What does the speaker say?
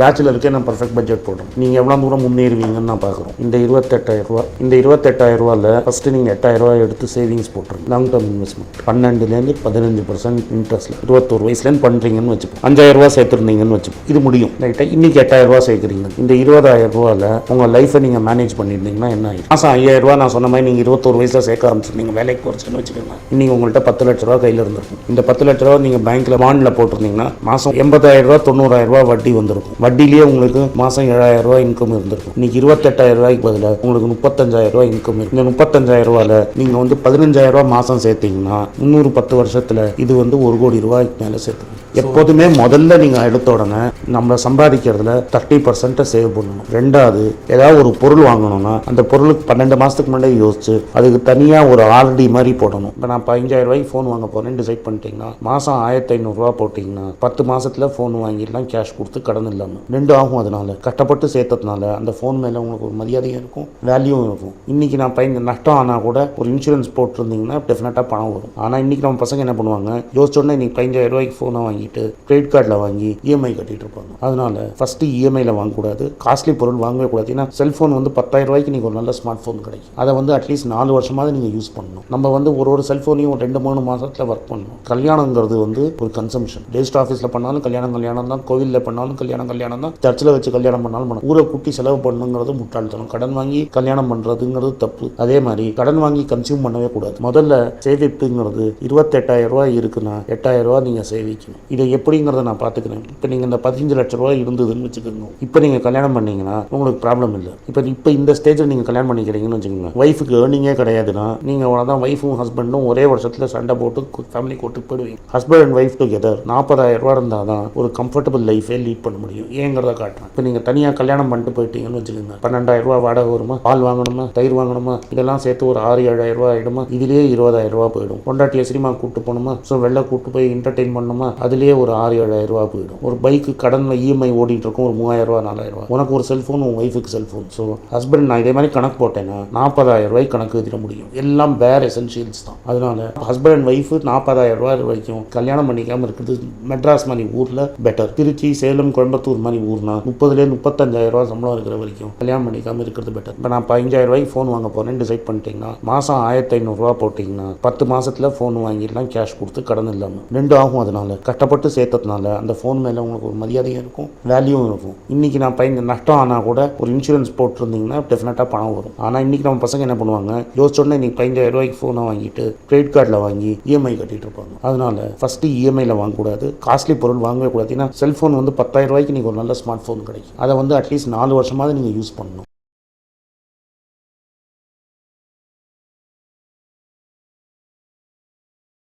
பேச்சுலருக்கே நான் perfect budget போடுறேன். நீங்கள் எவ்வளோ தூரம் முன்னேறுவீங்கன்னு நான் பார்க்குறோம். இந்த 28,000 இந்த 28,000 ஃபஸ்ட்டு நீங்கள் 8,000 எடுத்து சேவிங்ஸ் போட்டுருங்க. லாங் டேர்ம் இன்வெஸ்ட்மெண்ட் 12% 15% இன்ட்ரெஸ்ட்டில் 21 வயசுலேருந்து பண்ணுறீங்கன்னு வச்சுப்போம். 5,000 சேர்த்துருந்தீங்கன்னு வச்சுப்போம். இது முடியும் ரைட்டாக. இன்றைக்கி 8,000 சேர்க்குறீங்க. இந்த 20,000 உங்கள் லைஃப்பை நீங்கள் மேனேஜ் பண்ணியிருந்தீங்கன்னா என்ன ஆகிடும்? மாதம் 5,000 நான் சொன்ன மாதிரி நீங்கள் 21 வயசில் சேர்க்க ஆரம்பிச்சிருந்தீங்க. வேலைக்கு போகிறச்சுன்னு வச்சுக்கோங்க. இன்றைக்கி உங்கள்கிட்ட 10 லட்ச ரூபா கையில் இருந்திருக்கும். இந்த 10 லட்ச ரூபா நீங்கள் பேங்க்கில் பாண்டில் போட்டிருந்தீங்கன்னா மாதம் 80,000 90,000 வட்டி வந்திருக்கும். வட்டிலேயே உங்களுக்கு மாதம் 7,000 இன்கம் இருந்திருக்கும். இன்னைக்கு 28,000 பதிலாக உங்களுக்கு 35,000 இன்கம் இருக்கு. இந்த 35,000 நீங்கள் 15,000 மாதம் சேர்த்தீங்கன்னா 310 வருஷத்தில் இது 1 கோடி ரூபாய்க்கு மேலே சேர்த்துக்கணும். எப்போதுமே முதல்ல நீங்கள் எடுத்த உடனே நம்ம சம்பாதிக்கிறதுல 30% சேவ் பண்ணணும். ரெண்டாவது, ஏதாவது ஒரு பொருள் வாங்கணும்னா அந்த பொருளுக்கு 12 மாதத்துக்கு முன்னாடி யோசிச்சு அதுக்கு தனியாக ஒரு ஆர்டி மாதிரி போடணும். இப்போ நான் 15,000 ஃபோன் வாங்க போகிறேன்னு டிசைட் பண்ணிட்டீங்கன்னா மாதம் 1,500 போட்டிங்கன்னா 10 மாதத்தில் ஃபோன் வாங்கிடலாம். கேஷ் கொடுத்து கடன் இல்லாமல் 2 ஆகும். அதனால கஷ்டப்பட்டு சேர்த்ததுனால அந்த ஃபோன் மேலே உங்களுக்கு ஒரு மரியாதையும் இருக்கும், வேல்யூவும் இருக்கும். இன்றைக்கி நான் நஷ்டம் ஆனால் கூட ஒரு இன்சூரன்ஸ் போட்டிருந்தீங்கன்னா டெஃபினட்டாக பணம் வரும். ஆனால் இன்றைக்கி நம்ம பசங்க என்ன பண்ணுவாங்க, யோசிச்சோடனே இன்னைக்கு 15,000 ஃபோனை வாங்கிட்டு கிரெடிட் கார்டில் வாங்கி இஎம்ஐ கட்டிட்டு இருப்பாங்க. அதனால ஃபஸ்ட்டு இஎம்ஐயில் வாங்கக்கூடாது, காஸ்ட்லி பொருள் வாங்கவே கூடாது. ஏன்னா செல்ஃபோன் 10,000 நீங்கள் ஒரு நல்ல ஸ்மார்ட் ஃபோன் கிடைக்கும். அதை அட்லீஸ்ட் 4 வருஷமாவது நீங்கள் யூஸ் பண்ணணும். நம்ம ஒரு செல்ஃபோனையும் 2-3 மாதத்தில் ஒர்க் பண்ணணும். கல்யாணங்கிறது ஒரு கன்சம்ஷன். ரெஜிஸ்டர் ஆஃபீஸில் பண்ணாலும் கல்யாணம் தான், கோவிலில் பண்ணாலும் கல்யாணம் தான், சர்ச்சில் வச்சு கல்யாணம் பண்ணாலும் ஊரை கூட்டி செலவு பண்ணுங்கிறது முட்டாள்தனம். கடன் வாங்கி கல்யாணம் பண்ணுறதுங்கிறது தப்பு. அதே மாதிரி கடன் வாங்கி கன்சியூம் பண்ணவே கூடாது. முதல்ல சேவிப்புங்கிறது 28,000 இருக்குன்னா 8,000 நீங்கள் சேவிக்கணும். இதை எப்படிங்கிறத நான் பார்த்துக்கிறேன். இப்போ நீங்கள் இந்த 15 லட்ச ரூபா இருந்ததுன்னு வச்சுக்கோங்க. இப்போ நீங்கள் கல்யாணம் பண்ணீங்கன்னா உங்களுக்கு ப்ராப்ளம் இல்லை. இப்போ இந்த ஸ்டேஜில் நீங்கள் கல்யாணம் பண்ணிக்கிறீங்கன்னு வச்சுக்கோங்க. ஒய்ஃபுக்கு ஏர்னிங்கே கிடையாதுன்னா நீங்கள் அவ்வளோதான். ஒய்ஃபும் ஹஸ்பண்டும் ஒரே வருஷத்தில் சண்டை போட்டு ஃபேமிலி கூட்டு போயிடுவீங்க. ஹஸ்பண்ட் அண்ட் ஒய்ஃப் டுகெதர் 40,000 இருந்தால் தான் ஒரு கம்ஃபர்டபுள் லைஃபே லீட் பண்ண முடியும். ஏங்கிறத காட்டுறேன். இப்போ நீங்கள் தனியாக கல்யாணம் பண்ணிட்டு போயிட்டீங்கன்னு வச்சுக்கோங்க. 12,000 வாடகை வருமா, பால் வாங்கணுமா, தயிர் வாங்கணுமா, இதெல்லாம் சேர்த்து ஒரு 6,000-7,000 ஆகிடுமா. இதுலேயே 20,000 போயிடும். பொண்டாட்டியை சினிமா கூப்பிட்டு போகணுமா, ஸோ வெளில கூப்பிட்டு போய் என்டர்டெயின் பண்ணணுமா, அதுலேயே ஒரு 6,000-7,000 போயிடும். ஒரு பைக்கு கடனில் இஎம்ஐ ஓடிட்டு இருக்கும், ஒரு 3,000-4,000. உனக்கு ஒரு செல்ஃபோன், உன் ஒய்ஃபுக்கு செல்ஃபோன். ஸோ ஹஸ்பண்ட் நான் இதே மாதிரி கணக்கு போட்டேன்னா 40,000 கணக்கு எழுதிட முடியும். எல்லாம் பேர் எசென்ஷியல்ஸ் தான். அதனால ஹஸ்பண்ட் அண்ட் ஒய்ஃபு 40,000 வரைக்கும் கல்யாணம் பண்ணிக்காமல் இருக்கிறது மெட்ராஸ் மாதிரி ஊரில் பெட்டர். திருச்சி, சேலம், கோயம்புத்தூர் மாதிரி ஊர்னா 30,000-35,000 சம்பளம் இருக்கிற வரைக்கும் கல்யாணம் பண்ணிக்காமல் இருக்கிறது பெட்டர். இப்போ நான் 15,000 ஃபோன் வாங்க போகிறேன்னு டிசைட் பண்ணிட்டீங்கன்னா மாதம் 1,500 போட்டிங்கன்னா 10 மாதத்தில் ஃபோன் வாங்கிடலாம். கேஷ் கொடுத்து கடன் இல்லாமல் 2 ஆகும். அதனால கஷ்டப்பட்டு சேர்த்ததுனால அந்த ஃபோன் மேலே உங்களுக்கு ஒரு மரியாதையும் இருக்கும், வேல்யூவும் இருக்கும். இன்றைக்கி நான் நஷ்டம் ஆனால் கூட ஒரு இன்சூரன்ஸ் போட்டிருந்தீங்கன்னா டெஃபினட்டாக பணம் வரும். ஆனால் இன்றைக்கி நம்ம பசங்க என்ன பண்ணுவாங்க, யோசிச்சோடனே இன்னைக்கு 15,000 ஃபோனை வாங்கிட்டு கிரெடிட் கார்டில் வாங்கி இஎம்ஐ கட்டிட்டு இருப்பாங்க. அதனால ஃபஸ்ட்டு இஎம்ஐயில் வாங்கக்கூடாது, காஸ்ட்லி பொருள் வாங்கவே கூடாது. ஏன்னா செல்ஃபோன் 10,000 நீங்கள் ஒரு நல்ல ஸ்மார்ட் ஃபோன் கிடைக்கும். அதை அட்லீஸ்ட் 4 வருஷமாவது நீங்கள் யூஸ் பண்ணணும்.